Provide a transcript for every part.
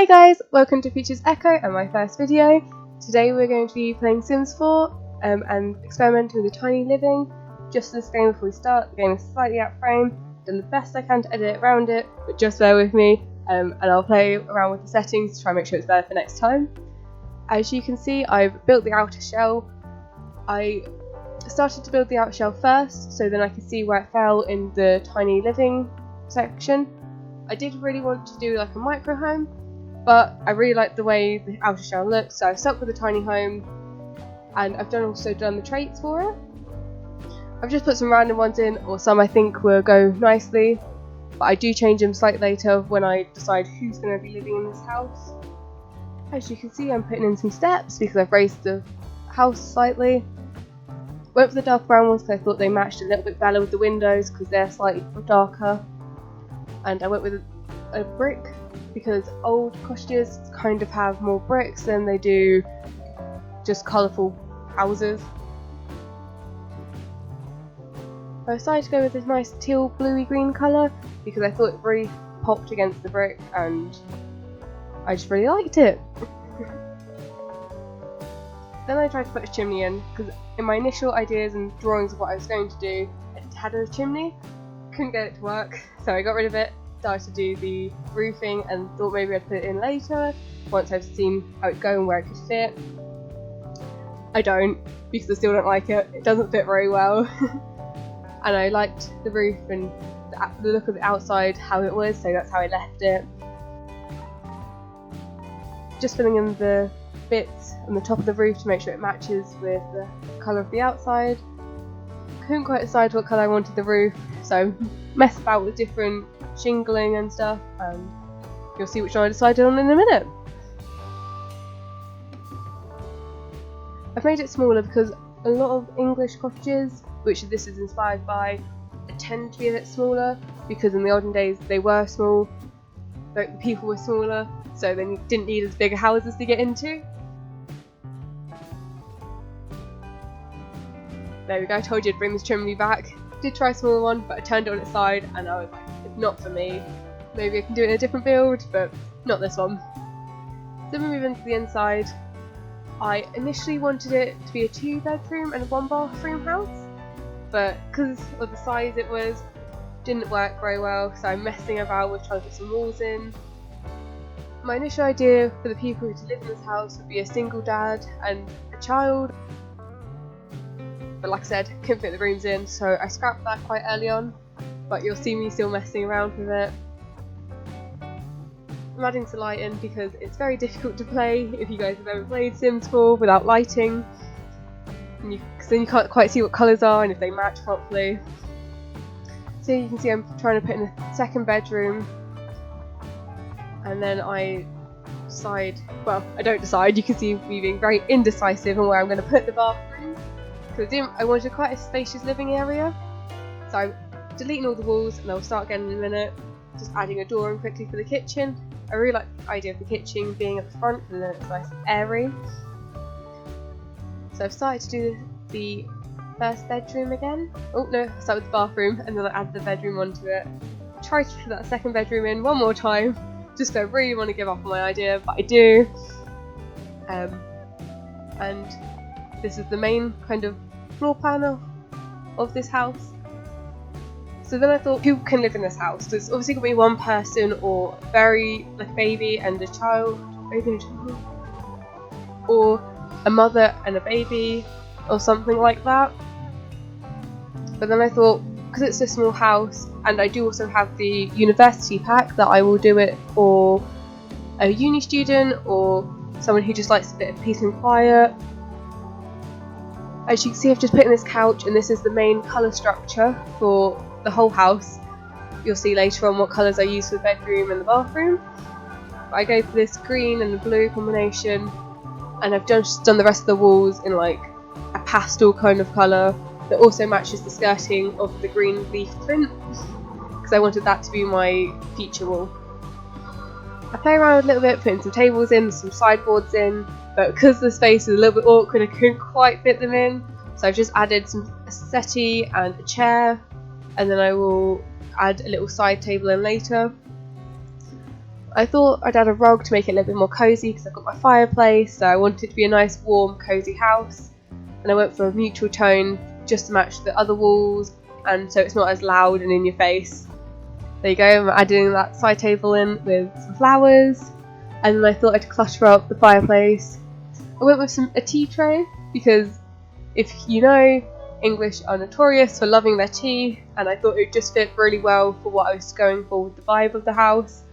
Hey guys, welcome to Features Echo and my first video. Today we're going to be playing Sims 4 and experimenting with the tiny living. Just this game before we start, the game is slightly out of frame. I've done the best I can to edit around it, but just bear with me and I'll play around with the settings to try and make sure it's better for next time. As you can see, I've built the outer shell. I started to build the outer shell first, so then I could see where it fell in the tiny living section. I did really want to do like a micro home, but I really like the way the outer shell looks, so I stuck with the tiny home, and I've also done the traits for it. I've just put some random ones in, or some I think will go nicely, but I do change them slightly later when I decide who's going to be living in this house. As you can see, I'm putting in some steps because I've raised the house slightly. Went for the dark brown ones because I thought they matched a little bit better with the windows because they're slightly darker. And I went with a brick because old cottages kind of have more bricks than they do just colourful houses. I decided to go with this nice teal bluey green colour because I thought it really popped against the brick and I just really liked it. Then I tried to put a chimney in because in my initial ideas and drawings of what I was going to do, it had a chimney. Couldn't get it to work, so I got rid of it, started to do the roofing and thought maybe I'd put it in later once I've seen how it'd go and where it could fit. I don't, because I still don't like it. It doesn't fit very well. And I liked the roof and the look of the outside, how it was, so that's how I left it. Just filling in the bits on the top of the roof to make sure it matches with the colour of the outside. Couldn't quite decide what colour I wanted the roof, so messed about with different shingling and stuff, and you'll see which one I decided on in a minute. I've made it smaller because a lot of English cottages, which this is inspired by, tend to be a bit smaller because in the olden days they were small, like the people were smaller, so then you didn't need as big houses to get into. There we go, I told you to bring this chimney back. Did try a smaller one, but I turned it on its side and I was like, it's not for me. Maybe I can do it in a different build, but not this one. So we move into the inside. I initially wanted it to be a 2-bedroom and a 1-bathroom house, but because of the size it was, didn't work very well, so I'm messing about with trying to put some walls in. My initial idea for the people who live in this house would be a single dad and a child. But like I said, couldn't fit the rooms in, so I scrapped that quite early on, but you'll see me still messing around with it. I'm adding some light in because it's very difficult to play if you guys have ever played Sims 4 without lighting, because then you can't quite see what colours are and if they match properly. So you can see I'm trying to put in a second bedroom, and then I decide, well, I don't decide, you can see me being very indecisive on where I'm going to put the bathroom. Because I wanted quite a spacious living area, so I'm deleting all the walls and I'll start again in a minute, just adding a door in quickly for the kitchen. I really like the idea of the kitchen being at the front because then it's nice and airy. So I've started to do the first bedroom again. Oh no, I start with the bathroom and then I add the bedroom onto it. Try to put that second bedroom in one more time, just because I really want to give up on my idea, but I do. And this is the main kind of floor plan of this house. So then I thought, who can live in this house? So it's obviously going to be one person or like a baby and a child, or a mother and a baby, or something like that. But then I thought, because it's a small house, and I do also have the university pack, that I will do it for a uni student or someone who just likes a bit of peace and quiet. As you can see, I've just put in this couch, and this is the main colour structure for the whole house. You'll see later on what colours I use for the bedroom and the bathroom. But I go for this green and the blue combination, and I've just done the rest of the walls in like a pastel kind of colour that also matches the skirting of the green leaf print, because I wanted that to be my feature wall. I play around a little bit, putting some tables in, some sideboards in, but because the space is a little bit awkward, I couldn't quite fit them in, so I've just added a settee and a chair, and then I will add a little side table in later. I thought I'd add a rug to make it a little bit more cosy because I've got my fireplace, so I wanted it to be a nice, warm, cosy house. And I went for a neutral tone just to match the other walls, and so it's not as loud and in your face. There you go, I'm adding that side table in with some flowers, and then I thought I'd clutter up the fireplace. I went with a tea tray because, if you know, English are notorious for loving their tea, and I thought it would just fit really well for what I was going for with the vibe of the house.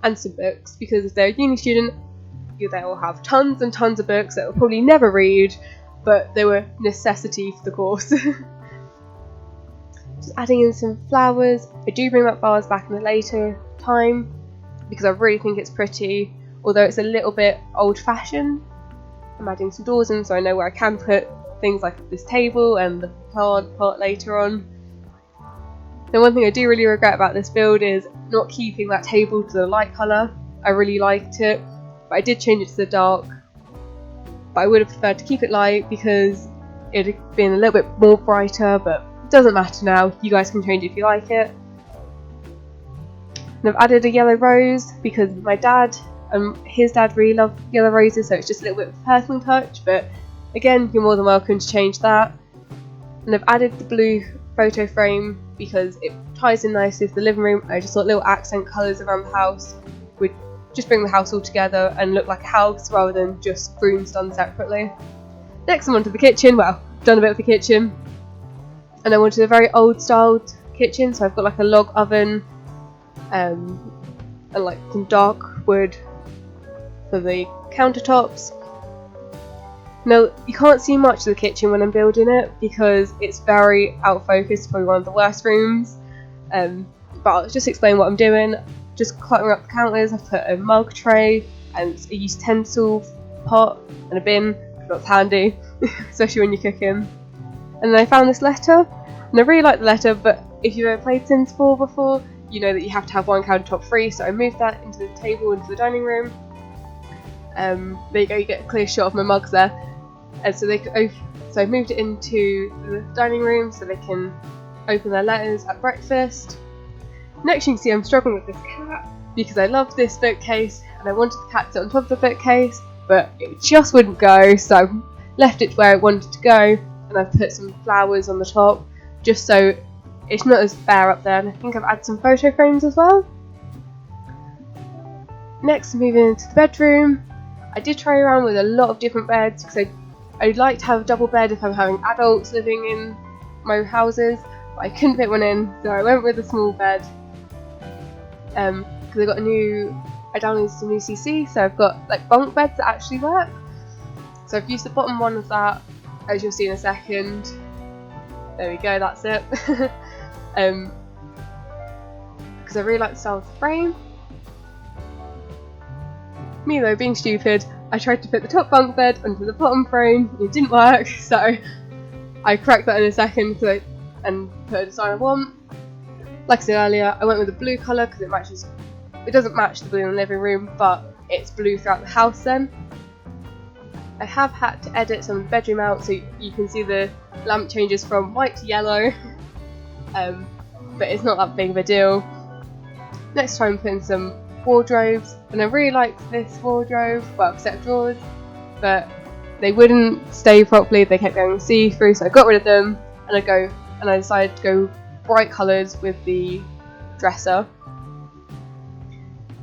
And some books, because if they're a uni student, they will have tons and tons of books that they'll probably never read, but they were necessity for the course. Just adding in some flowers. I do bring that vase back in a later time because I really think it's pretty, although it's a little bit old-fashioned. I'm adding some doors in so I know where I can put things like this table and the plant pot later on. The one thing I do really regret about this build is not keeping that table to the light colour. I really liked it, but I did change it to the dark. But I would have preferred to keep it light because it would have been a little bit more brighter, but it doesn't matter now. You guys can change it if you like it. And I've added a yellow rose because my dad and his dad really love yellow roses, so it's just a little bit of a personal touch, but again, you're more than welcome to change that. And I've added the blue photo frame because it ties in nicely with the living room. I just thought little accent colours around the house would just bring the house all together and look like a house rather than just rooms done separately. Next I'm onto the kitchen. Well, done a bit of the kitchen. And I wanted a very old styled kitchen, so I've got like a log oven and like some dark wood for the countertops. Now, you can't see much of the kitchen when I'm building it because it's very out of focus, probably one of the worst rooms. But I'll just explain what I'm doing. Just cluttering up the counters, I've put a mug tray and a utensil pot and a bin. That's handy, especially when you're cooking. And then I found this letter, and I really like the letter, but if you've ever played Sims 4 before, you know that you have to have one countertop free, so I moved that into the table, into the dining room. There you go, you get a clear shot of my mugs there. And so I moved it into the dining room so they can open their letters at breakfast. Next you can see I'm struggling with this cat because I love this bookcase and I wanted the cat to sit on top of the bookcase, but it just wouldn't go, so I left it where it wanted to go, and I've put some flowers on the top just so it's not as bare up there, and I think I've added some photo frames as well. Next, moving into the bedroom. I did try around with a lot of different beds because I'd like to have a double bed if I'm having adults living in my houses, but I couldn't fit one in, so I went with a small bed. Because I downloaded some new CC, so I've got like bunk beds that actually work. So I've used the bottom one of that, as you'll see in a second. There we go, that's it. Because I really like the style of the frame. Me though, being stupid, I tried to put the top bunk bed onto the bottom frame, it didn't work, so I cracked that in a second and put a design I want. Like I said earlier, I went with a blue colour because it doesn't match the blue in the living room, but it's blue throughout the house then. I have had to edit some of the bedroom out so you can see the lamp changes from white to yellow, but it's not that big of a deal. Next time I'm putting some wardrobes, and I really liked this wardrobe, well, set of drawers, but they wouldn't stay properly, they kept going see-through, so I got rid of them, and I decided to go bright colours with the dresser.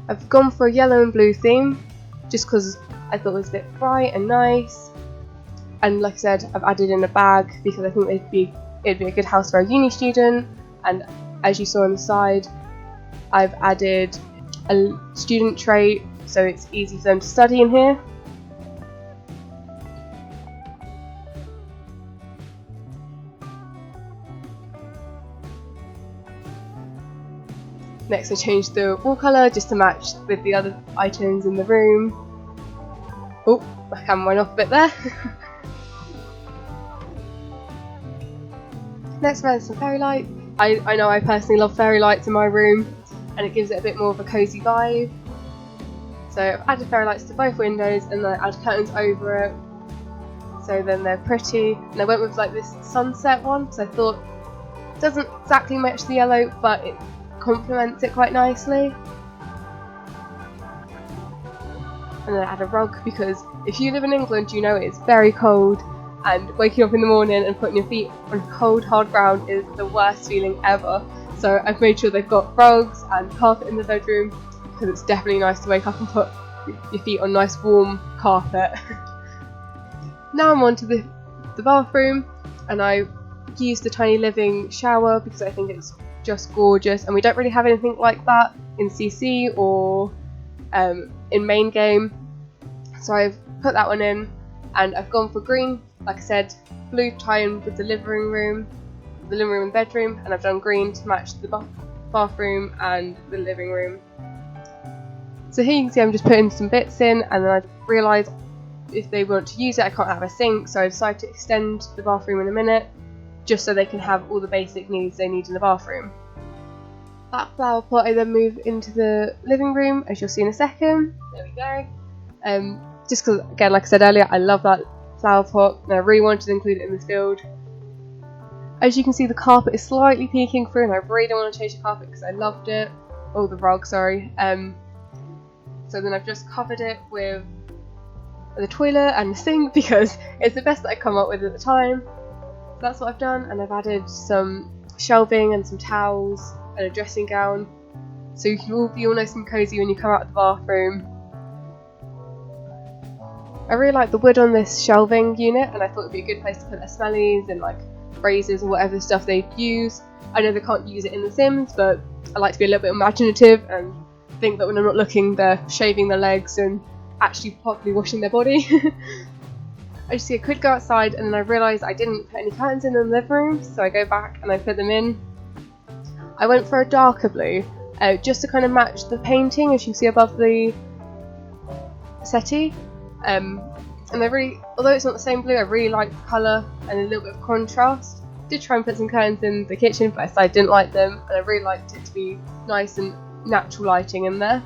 I've gone for a yellow and blue theme, just because I thought it was a bit bright and nice, and like I said, I've added in a bag because I think it'd be a good house for a uni student, and as you saw on the side, I've added a student tray so it's easy for them to study in here. Next I changed the wall colour just to match with the other items in the room. Oh, my camera went off a bit there. Next I added some fairy lights. I know I personally love fairy lights in my room, and it gives it a bit more of a cosy vibe. So I've added fairy lights to both windows and then I added curtains over it, so then they're pretty. And I went with like this sunset one because I thought it doesn't exactly match the yellow, but it complements it quite nicely. and then I add a rug, because if you live in England you know it's very cold, and waking up in the morning and putting your feet on cold hard ground is the worst feeling ever. So I've made sure they've got rugs and carpet in the bedroom, because it's definitely nice to wake up and put your feet on nice warm carpet. Now I'm on to the bathroom, and I use the tiny living shower because I think it's just gorgeous, and we don't really have anything like that in CC or in main game, so I've put that one in, and I've gone for green, like I said, blue tie in with the living room and bedroom, and I've done green to match the bathroom and the living room. So here you can see I'm just putting some bits in, and then I realised if they want to use it I can't have a sink, so I decided to extend the bathroom in a minute, just so they can have all the basic needs they need in the bathroom. That flower pot I then move into the living room, as you'll see in a second. There we go. Just because, again, like I said earlier, I love that flower pot, and I really wanted to include it in this build. As you can see, the carpet is slightly peeking through, and I really don't want to change the carpet because I loved it. Oh, the rug, sorry. So then I've just covered it with the toilet and the sink because it's the best that I come up with at the time. So that's what I've done, and I've added some shelving and some towels and a dressing gown, so you can all be all nice and cosy when you come out of the bathroom. I really like the wood on this shelving unit, and I thought it would be a good place to put their smellies and like razors or whatever stuff they use. I know they can't use it in The Sims, but I like to be a little bit imaginative and think that when I'm not looking they're shaving their legs and actually properly washing their body. I just could go outside, and then I realised I didn't put any curtains in the living room, so I go back and I put them in. I went for a darker blue, just to kind of match the painting, as you can see above the settee. And I really, although it's not the same blue, I really like the colour and a little bit of contrast. Did try and put some curtains in the kitchen, but I didn't like them, and I really liked it to be nice and natural lighting in there.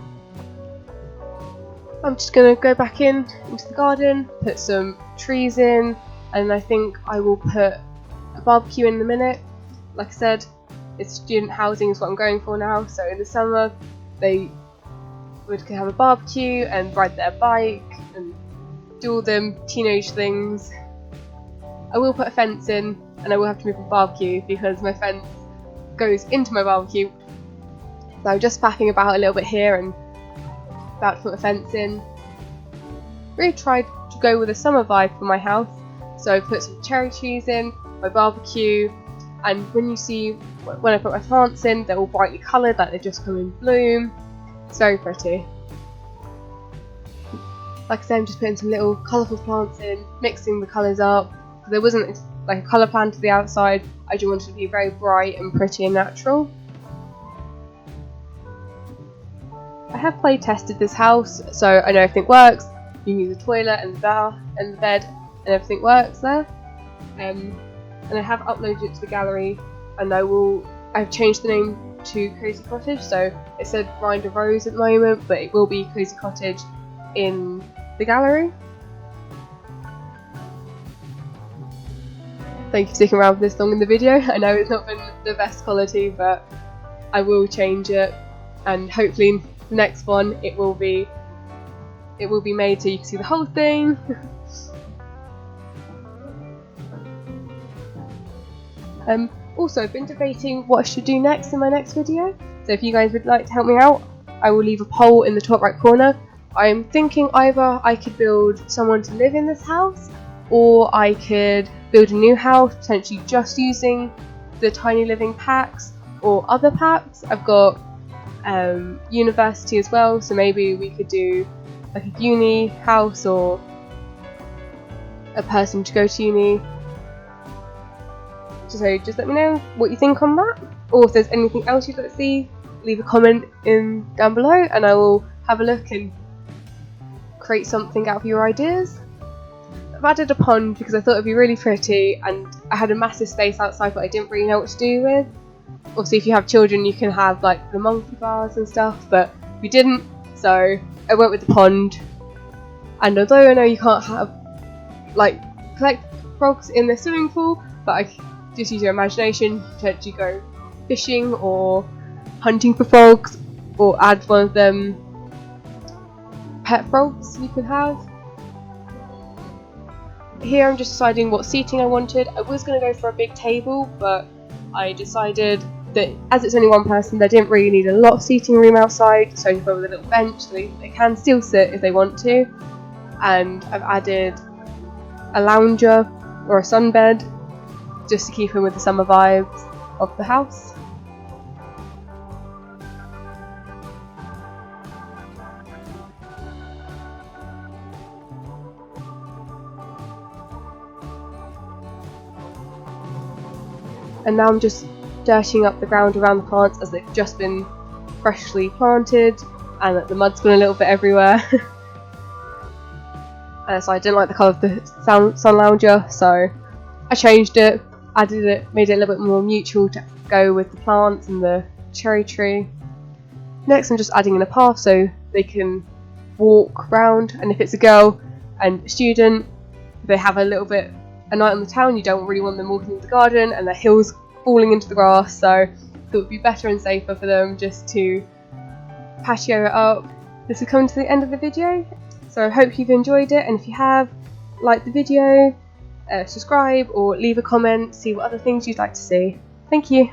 I'm just going to go back into the garden, put some trees in, and I think I will put a barbecue in a minute. Like I said, it's student housing is what I'm going for now, so in the summer they would have a barbecue and ride their bike and do all them teenage things. I will put a fence in, and I will have to move a barbecue because my fence goes into my barbecue. So I'm just faffing about a little bit here and about to put a fence in. Really tried to go with a summer vibe for my house, so I put some cherry trees in, my barbecue, and when you see when I put my plants in, they're all brightly coloured, like they've just come in bloom. It's very pretty. Like I said, I'm just putting some little colourful plants in, mixing the colours up. There wasn't like a colour plan to the outside, I just wanted it to be very bright and pretty and natural. I have play tested this house, so I know everything works. You can use the toilet and the bath and the bed, and everything works there. And I have uploaded it to the gallery, and I've changed the name to Cozy Cottage, so it said Rind a Rose at the moment, but it will be Cozy Cottage in the gallery. Thank you for sticking around for this long in the video. I know it's not been the best quality, but I will change it, and hopefully the next one it will be made so you can see the whole thing. Also, I've been debating what I should do next in my next video, so if you guys would like to help me out, I will leave a poll in the top right corner. I'm thinking either I could build someone to live in this house, or I could build a new house, potentially just using the tiny living packs or other packs. I've got university as well, so maybe we could do like a uni house or a person to go to uni. So just let me know what you think on that, or if there's anything else you'd like to see, leave a comment down below and I will have a look and create something out of your ideas. I've added a pond because I thought it'd be really pretty, and I had a massive space outside but I didn't really know what to do with. Obviously if you have children you can have like the monkey bars and stuff, but we didn't, so I went with the pond. And although I know you can't have like collect frogs in the swimming pool, but I just use your imagination to actually go fishing or hunting for frogs, or add one of them pet frogs you can have. Here I'm just deciding what seating I wanted. I was going to go for a big table, but I decided that as it's only one person, they didn't really need a lot of seating room outside, so I just went with a little bench so they can still sit if they want to. And I've added a lounger or a sunbed just to keep in with the summer vibes of the house. And now I'm just dirtying up the ground around the plants as they've just been freshly planted and that the mud's gone a little bit everywhere. So I didn't like the colour of the sun lounger, so I changed it, added it, made it a little bit more neutral to go with the plants and the cherry tree. Next I'm just adding in a path so they can walk round, and if it's a girl and a student, they have a little bit a night on the town, you don't really want them walking into the garden and their heels falling into the grass, so it would be better and safer for them just to patio it up. This is coming to the end of the video, so I hope you've enjoyed it, and if you have, like the video, subscribe or leave a comment, see what other things you'd like to see. Thank you.